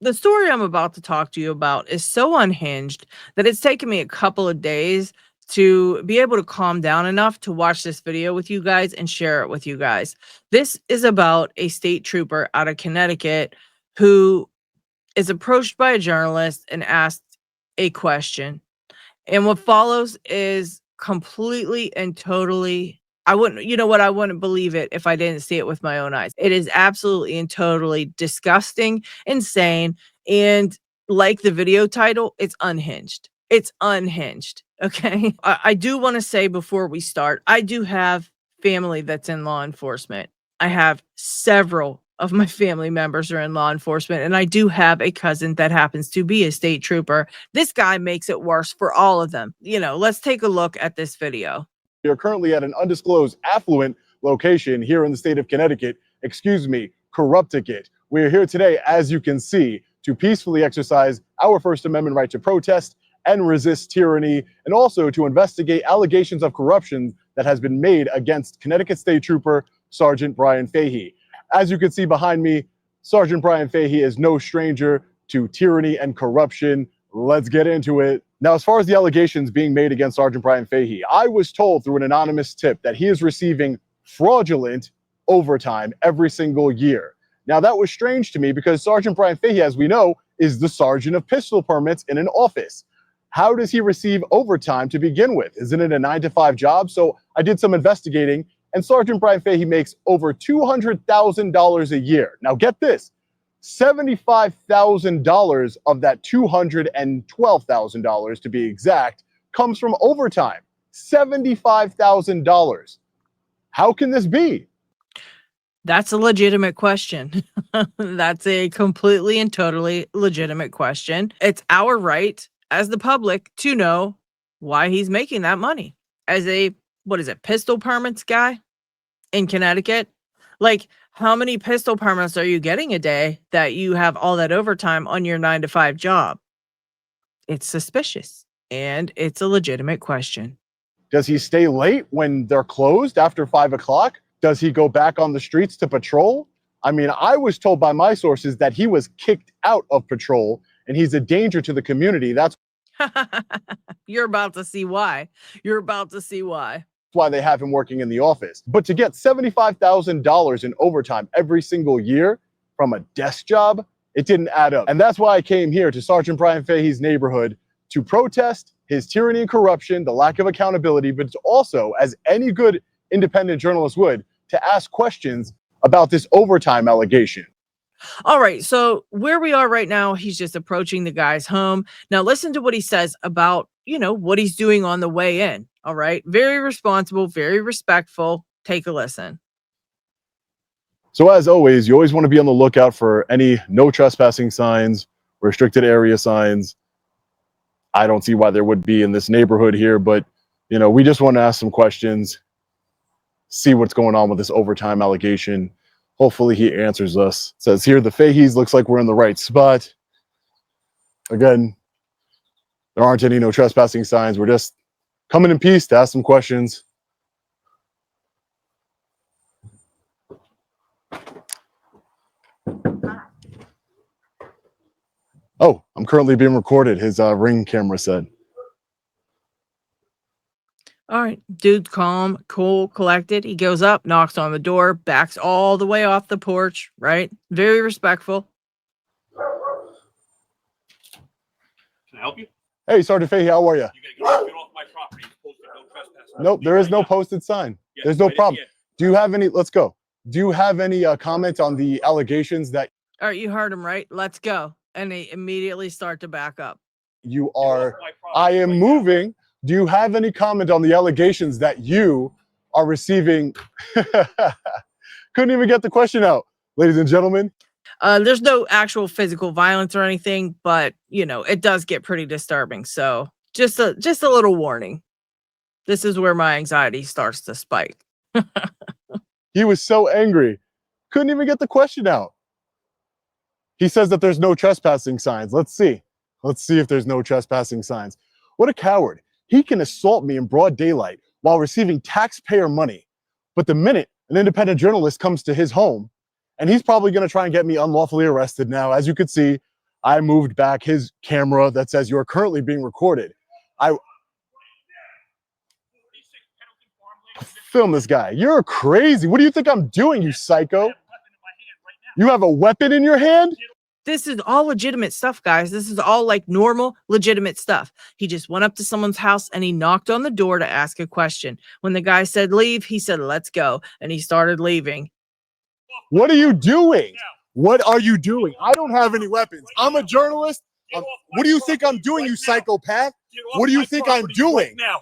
The story I'm about to talk to you about is so unhinged that it's taken me a couple of days to be able to calm down enough to watch this video with you guys and share it with you guys. This is about a state trooper out of Connecticut who is approached by a journalist and asked a question. And what follows is completely and totally, I wouldn't, you know what? I wouldn't believe it if I didn't see it with my own eyes. It is absolutely and totally disgusting, insane, and like the video title, it's unhinged. It's unhinged. Okay. I do want to say before we start, I do have family that's in law enforcement. I have several of my family members are in law enforcement, and I do have a cousin that happens to be a state trooper. This guy makes it worse for all of them. Let's take a look at this video. You're currently at an undisclosed affluent location here in the state of Connecticut, Corrupticate. We're here today, as you can see, to peacefully exercise our First Amendment right to protest and resist tyranny, and also to investigate allegations of corruption that has been made against Connecticut State Trooper Sergeant Brian Fahey. As you can see behind me, Sergeant Brian Fahey is no stranger to tyranny and corruption. Let's get into it. Now, as far as the allegations being made against Sergeant Brian Fahey, I was told through an anonymous tip that he is receiving fraudulent overtime every single year. Now, that was strange to me because Sergeant Brian Fahey, as we know, is the sergeant of pistol permits in an office. How does he receive overtime to begin with? Isn't it a 9-to-5 job? So I did some investigating, and Sergeant Brian Fahey makes over $200,000 a year. Now, get this. $75,000 of that $212,000 to be exact comes from overtime. $75,000. How can this be? That's a legitimate question. That's a completely and totally legitimate question. It's our right as the public to know why he's making that money. As a, pistol permits guy in Connecticut? Like, how many pistol permits are you getting a day that you have all that overtime on your 9-to-5 job? It's suspicious, and it's a legitimate question. Does he stay late when they're closed after 5 o'clock? Does he go back on the streets to patrol? I mean, I was told by my sources that he was kicked out of patrol and he's a danger to the community. That's You're about to see why. You're about to see why. Why they have him working in the office. But to get $75,000 in overtime every single year from a desk job, it didn't add up. And that's why I came here to Sergeant Brian Fahey's neighborhood to protest his tyranny and corruption, the lack of accountability, but it's also, as any good independent journalist would, to ask questions about this overtime allegation. All right, so where we are right now, he's just approaching the guy's home. Now listen to what he says about, what he's doing on the way in. All right, very responsible, very respectful. Take a listen. So as always, you always want to be on the lookout for any no trespassing signs, restricted area signs. I don't see why there would be in this neighborhood here, but we just want to ask some questions, see what's going on with this overtime allegation. Hopefully he answers us. It says here, the Faheys, looks like we're in the right spot. Again, there aren't any no trespassing signs. We're just coming in peace to ask some questions. Oh, I'm currently being recorded, his Ring camera said. All right, dude's calm, cool, collected. He goes up, knocks on the door, backs all the way off the porch, right? Very respectful. Can I help you? Hey, Sergeant Fahey, how are you? You gotta get off my property. It's posted no trespassing. Nope, there is no posted sign. Yeah, there's no right problem. Do you have any, let's go. Do you have any comment on the allegations that... All right, you heard him, right? Let's go. And they immediately start to back up. You are, I am moving. Now. Do you have any comment on the allegations that you are receiving? Couldn't even get the question out, ladies and gentlemen. There's no actual physical violence or anything, but it does get pretty disturbing. So just a little warning. This is where my anxiety starts to spike. He was so angry. Couldn't even get the question out. He says that there's no trespassing signs. Let's see. Let's see if there's no trespassing signs. What a coward. He can assault me in broad daylight while receiving taxpayer money. But the minute an independent journalist comes to his home, and he's probably going to try and get me unlawfully arrested now. As you could see, I moved back his camera that says you are currently being recorded. I film this guy. You're crazy. What do you think I'm doing, you psycho? You have a weapon in your hand? This is all legitimate stuff, guys. This is all like normal, legitimate stuff. He just went up to someone's house and he knocked on the door to ask a question. When the guy said leave, he said, let's go. And he started leaving. What are you doing? What are you doing? I don't have any weapons. I'm a journalist. What do you think I'm doing, you psychopath? What do you think I'm doing? Now,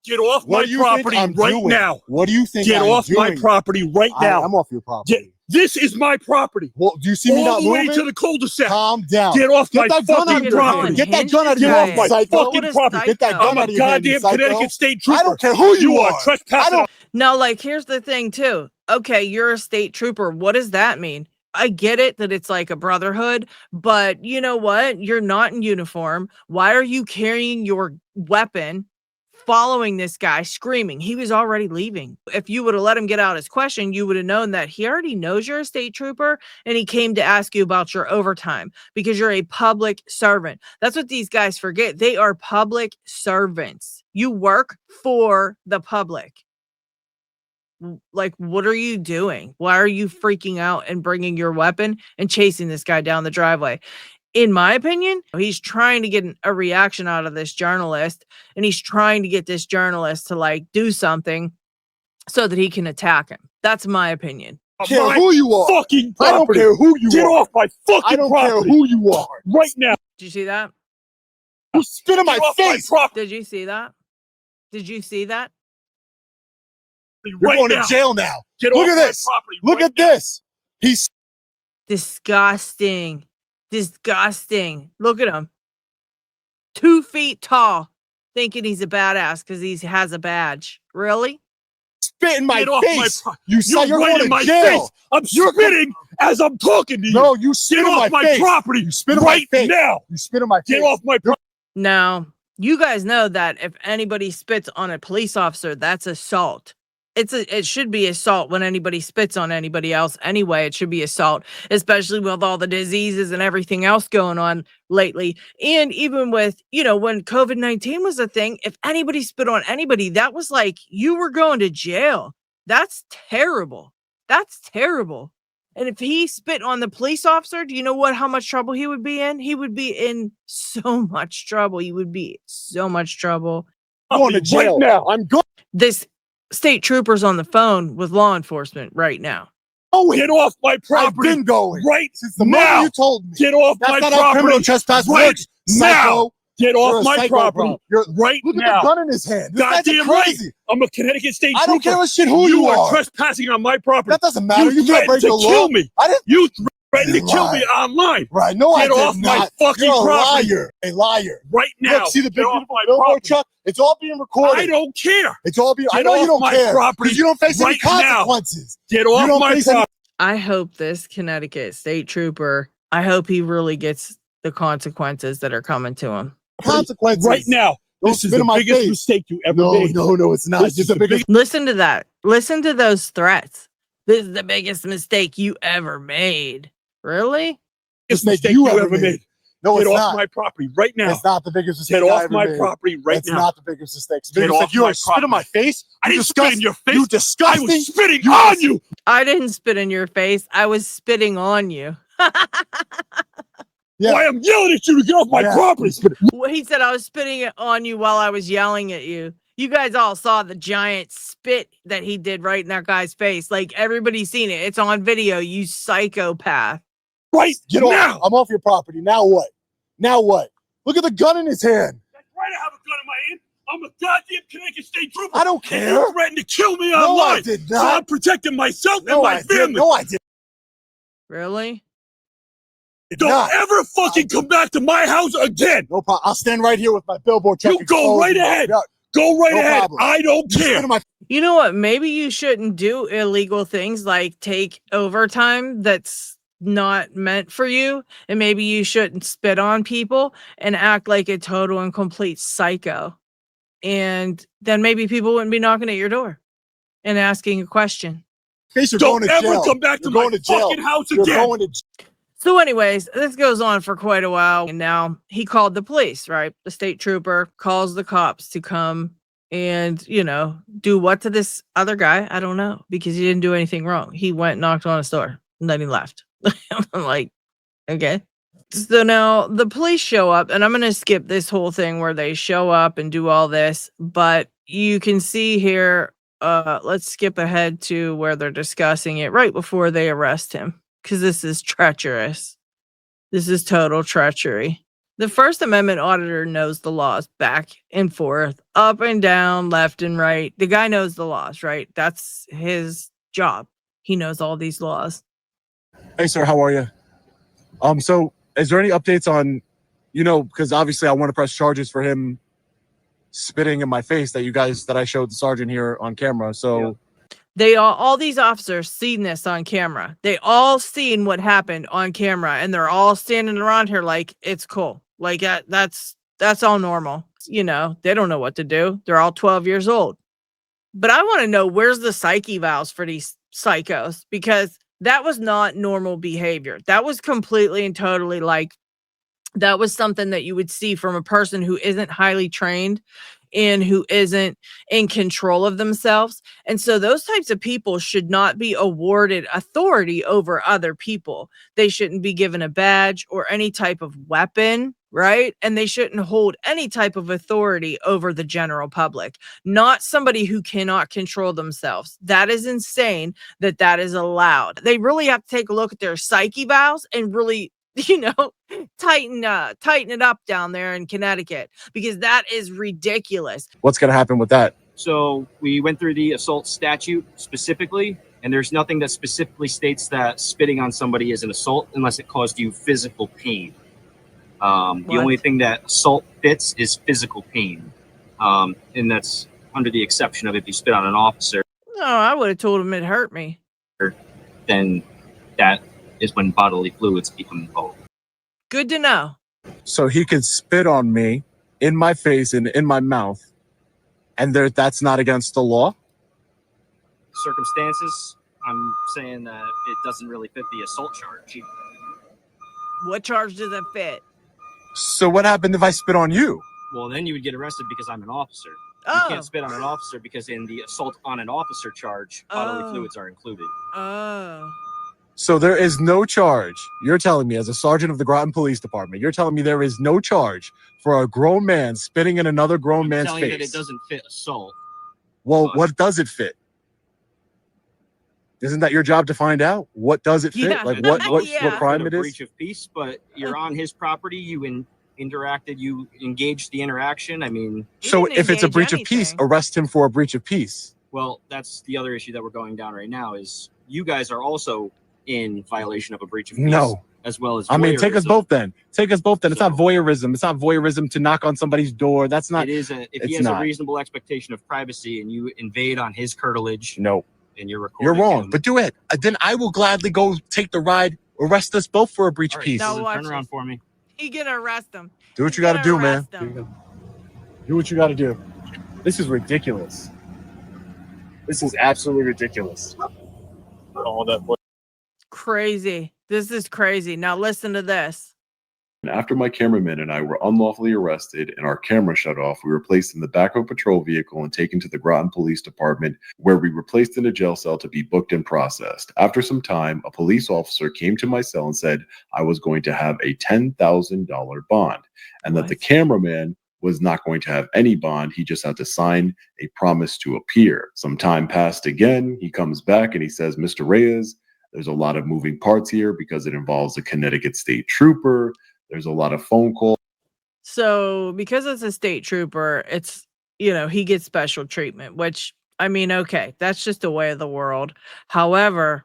get off my property right now. What do you think Get I'm off doing? my property right now. I'm off your property. This is my property. Well, do you see me not All the way moving? to the cul-de-sac. Calm down. Get off my that gun out fucking of your hand. property. Get that gun out of Get your off hand, my psycho. fucking property. Get that gun I'm out a of your hand, you goddamn psycho. Connecticut State Trooper. I don't care who you are. Trespassing. Now, like, here's the thing, too. Okay, you're a state trooper. What does that mean? I get it that it's like a brotherhood, but you know what? You're not in uniform. Why are you carrying your weapon, following this guy, screaming? He was already leaving. If you would have let him get out his question, you would have known that he already knows you're a state trooper and he came to ask you about your overtime because you're a public servant. That's what these guys forget. They are public servants. You work for the public. Like, what are you doing? Why are you freaking out and bringing your weapon and chasing this guy down the driveway? In my opinion, he's trying to get a reaction out of this journalist, and he's trying to get this journalist to like do something so that he can attack him. That's my opinion. I don't care who you are. Fucking I don't property. care who you Get are. off my fucking I don't property. care who you are. Right now. Did you see that? You spit in my Get off face. my property. Did you see that? Did you see that? You're Right going now. to jail now. Get Look off at my this. property Look right at now. this. He's Disgusting. Disgusting. Look at him. 2 feet tall, thinking he's a badass because he has a badge. Really? spit in my Get off my face. pro- You saw You're you're right going in to my jail. face. I'm spitting as I'm talking to you. No, you spit Get in off my my face. property You spit in right my face. now. You spit in my face. Get off my property. Now, you guys know that if anybody spits on a police officer, that's assault. It should be assault when anybody spits on anybody else anyway. It should be assault, especially with all the diseases and everything else going on lately. And even with, when COVID-19 was a thing, if anybody spit on anybody, that was like you were going to jail. That's terrible. That's terrible. And if he spit on the police officer, do you know how much trouble he would be in? He would be in so much trouble. He would be so much trouble. I'm going to jail. Right now. I'm going. This state trooper's on the phone with law enforcement right now. Oh, Get off my I've property been going right since the now. moment you told me. Get off That's my not how criminal property trespass right works. now. Psycho. Get You're off a my psycho, property bro. You're, right look now. at the gun in his hand. This guy's Goddamn right. crazy. I'm a Connecticut State I don't Trooper. care a shit who you are are. trespassing on my property. That doesn't matter. You can't threatened break to the law. kill me. I didn't. You threatened to You kill lied. me online. Right? No, I Get did off my not. fucking You're a property. liar. A liar. Right now. Look, see the big Get off beautiful my billboard property. truck? It's all being recorded. I don't care. It's all being. I Get know you off don't my care property because you don't face any right now. consequences. Get You off don't my face any- property. I hope this Connecticut state trooper, I hope he really gets the consequences that are coming to him. Consequences Right now. Don't This is spit the in my biggest face. mistake you ever No, made. no, it's not. This This is the biggest. Listen to that. Listen to those threats. This is the biggest mistake you ever made. Really? Biggest mistake mistake you you ever ever made. No, Get it's off not. my property right now. It's not the biggest mistake Get I off ever my made. property right It's now. not the biggest mistake. Get Biggest off mistake. You my are spit in my face. I You didn't spit in your face. You I disgusting. was spitting You on dis- you. I didn't spit in your face. I was spitting on you. Yeah. Why I'm yelling at you to get off my Yeah. property. Well, he said I was spitting it on you while I was yelling at you. You guys all saw the giant spit that he did right in that guy's face. Like, everybody's seen it. It's on video, you psychopath. Right Get now. off. I'm off your property. Now what? Now what? Look at the gun in his hand. That's right, I have a gun in my hand. I'm a goddamn Connecticut State Trooper. I don't And care. you threatened to kill me No, online. I did So not. I'm protecting myself No, and my I did. family. No, I did Really? Don't not. ever fucking come back to my house again. No problem. I'll stand right here with my billboard truck. You go right exposing ahead. Yeah, Go right No ahead. problem. I don't you spit care. in my- You know what? Maybe you shouldn't do illegal things like take overtime that's not meant for you. And maybe you shouldn't spit on people and act like a total and complete psycho. And then maybe people wouldn't be knocking at your door and asking a question. In case you're Don't going to ever jail. come back to You're my going to jail. fucking house You're again. going to jail. So anyways, this goes on for quite a while, and now he called the police, right? The state trooper calls the cops to come and, do what to this other guy? I don't know, because he didn't do anything wrong. He went, knocked on his door, and then he left. I'm like, okay. So now the police show up, and I'm going to skip this whole thing where they show up and do all this, but you can see here, let's skip ahead to where they're discussing it right before they arrest him, because this is treacherous. This is total treachery. The First Amendment auditor knows the laws back and forth, up and down, left and right. The guy knows the laws, right? That's his job. He knows all these laws. Hey, sir, how are you? So is there any updates on, because obviously I want to press charges for him spitting in my face that I showed the sergeant here on camera. So they all these officers seen this on camera. They all seen what happened on camera, and they're all standing around here like it's cool. Like that's all normal. They don't know what to do. They're all 12 years old. But I want to know, where's the psyche valves for these psychos, because that was not normal behavior. That was completely and totally that was something that you would see from a person who isn't highly trained and who isn't in control of themselves. And so those types of people should not be awarded authority over other people. They shouldn't be given a badge or any type of weapon, right? And they shouldn't hold any type of authority over the general public. Not somebody who cannot control themselves. That is insane that is allowed. They really have to take a look at their psyche valves and really tighten it up down there in Connecticut, because that is ridiculous. What's going to happen with that? So we went through the assault statute specifically, and there's nothing that specifically states that spitting on somebody is an assault unless it caused you physical pain. The only thing that assault fits is physical pain. And that's under the exception of if you spit on an officer. No, I would have told him it hurt me. Then that is when bodily fluids become involved. Good to know. So he could spit on me in my face and in my mouth, and that's not against the law? Circumstances, I'm saying that it doesn't really fit the assault charge. What charge does it fit? So what happened if I spit on you? Well, then you would get arrested because I'm an officer. Oh. You can't spit on an officer because in the assault on an officer charge, bodily fluids are included. Oh. So there is no charge. You're telling me, as a sergeant of the Groton Police Department, you're telling me there is no charge for a grown man spitting in another grown man's telling face. You that it doesn't fit assault. Well, what does it fit? Isn't that your job to find out? What does it fit? Yeah. Like what crime it is? Breach of peace, but you're on his property. You interacted. You engaged the interaction. I mean, so if it's a breach of peace, arrest him for a breach of peace. Well, that's the other issue that we're going down right now. Is you guys are also in violation of a breach of peace. No. As well as I mean, take us both then. Take us both then. It's not voyeurism. It's not voyeurism to knock on somebody's door. That's not. It is. If he has a reasonable expectation of privacy and you invade on his curtilage. No. And you're recording. You're wrong. Him. But do it. Then I will gladly go take the ride. Arrest us both for a breach of peace. Now turn around for me. He gonna arrest him. Do what you got to do, man. Do what you got to do. This is ridiculous. This is absolutely ridiculous. All that. Crazy. This is crazy. Now listen to this. After my cameraman and I were unlawfully arrested and our camera shut off, we were placed in the back of a patrol vehicle and taken to the Groton Police Department, where we were placed in a jail cell to be booked and processed. After some time, a police officer came to my cell and said I was going to have a $10,000 bond, and that the cameraman was not going to have any bond. He just had to sign a promise to appear. Some time passed again. He comes back and he says, Mr. Reyes, there's a lot of moving parts here because it involves a Connecticut state trooper. There's a lot of phone calls. So because it's a state trooper, it's, he gets special treatment, which, I mean, okay, that's just the way of the world. However,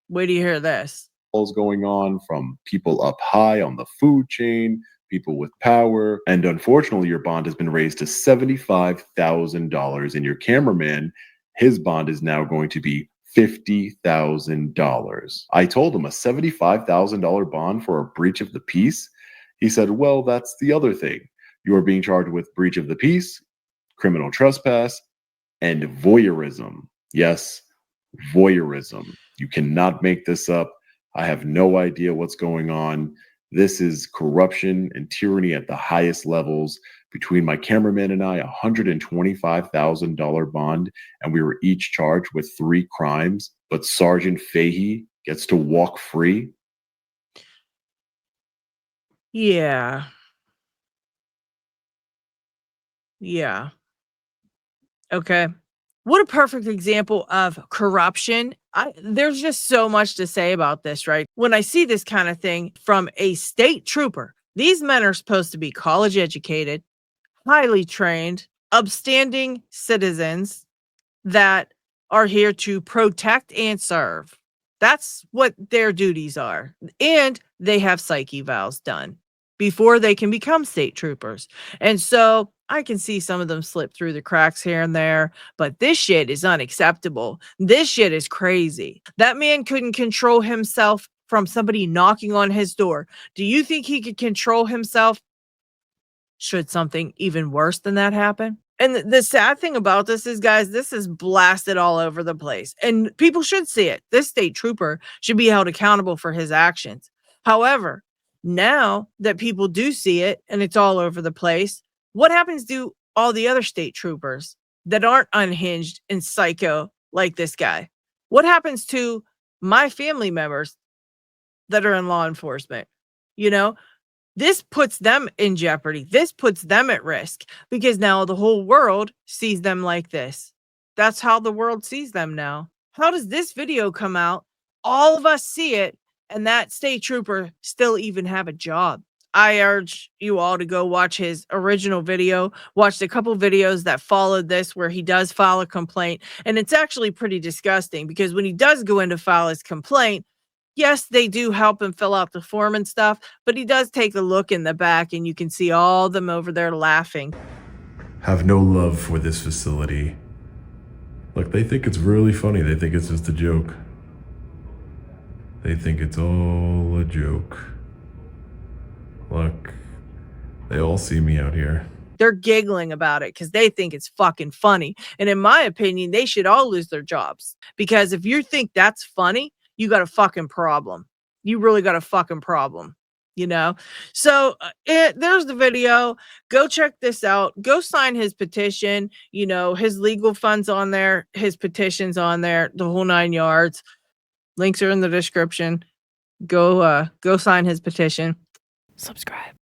where do you hear this? Going on from people up high on the food chain, people with power. And unfortunately, your bond has been raised to $75,000. And your cameraman, his bond is now going to be $50,000. I told him a $75,000 bond for a breach of the peace. He said, well, that's the other thing. You are being charged with breach of the peace, criminal trespass, and voyeurism. Yes, voyeurism. You cannot make this up. I have no idea what's going on. This is corruption and tyranny at the highest levels. Between my cameraman and I, a $125,000 bond, and we were each charged with 3 crimes, but Sergeant Fahey gets to walk free. Yeah. Yeah. Okay. What a perfect example of corruption. There's just so much to say about this, right? When I see this kind of thing from a state trooper, these men are supposed to be college educated, highly trained, upstanding citizens that are here to protect and serve. That's what their duties are. And they have psych evals done before they can become state troopers. And so I can see some of them slip through the cracks here and there, but this shit is unacceptable. This shit is crazy. That man couldn't control himself from somebody knocking on his door. Do you think he could control himself should something even worse than that happen? And the sad thing about this is, guys, this is blasted all over the place. And people should see it. This state trooper should be held accountable for his actions. However, now that people do see it and it's all over the place, what happens to all the other state troopers that aren't unhinged and psycho like this guy? What happens to my family members that are in law enforcement? You know, this puts them in jeopardy. This puts them at risk because now the whole world sees them like this. That's how the world sees them now. How does this video come out? All of us see it, and that state trooper still even have a job. I urge you all to go watch his original video, watch a couple videos that followed this where he does file a complaint. And it's actually pretty disgusting because when he does go in to file his complaint, yes, they do help him fill out the form and stuff, but he does take a look in the back and you can see all of them over there laughing. Have no love for this facility. Look, they think it's really funny. They think it's just a joke. They think it's all a joke. Look, they all see me out here. They're giggling about it because they think it's fucking funny. And in my opinion, they should all lose their jobs because if you think that's funny, you got a fucking problem. You really got a fucking problem, you know? So there's the video. Go check this out. Go sign his petition. You know, his legal funds on there, his petition's on there, the whole 9 yards. Links are in the description. Go sign his petition. Subscribe.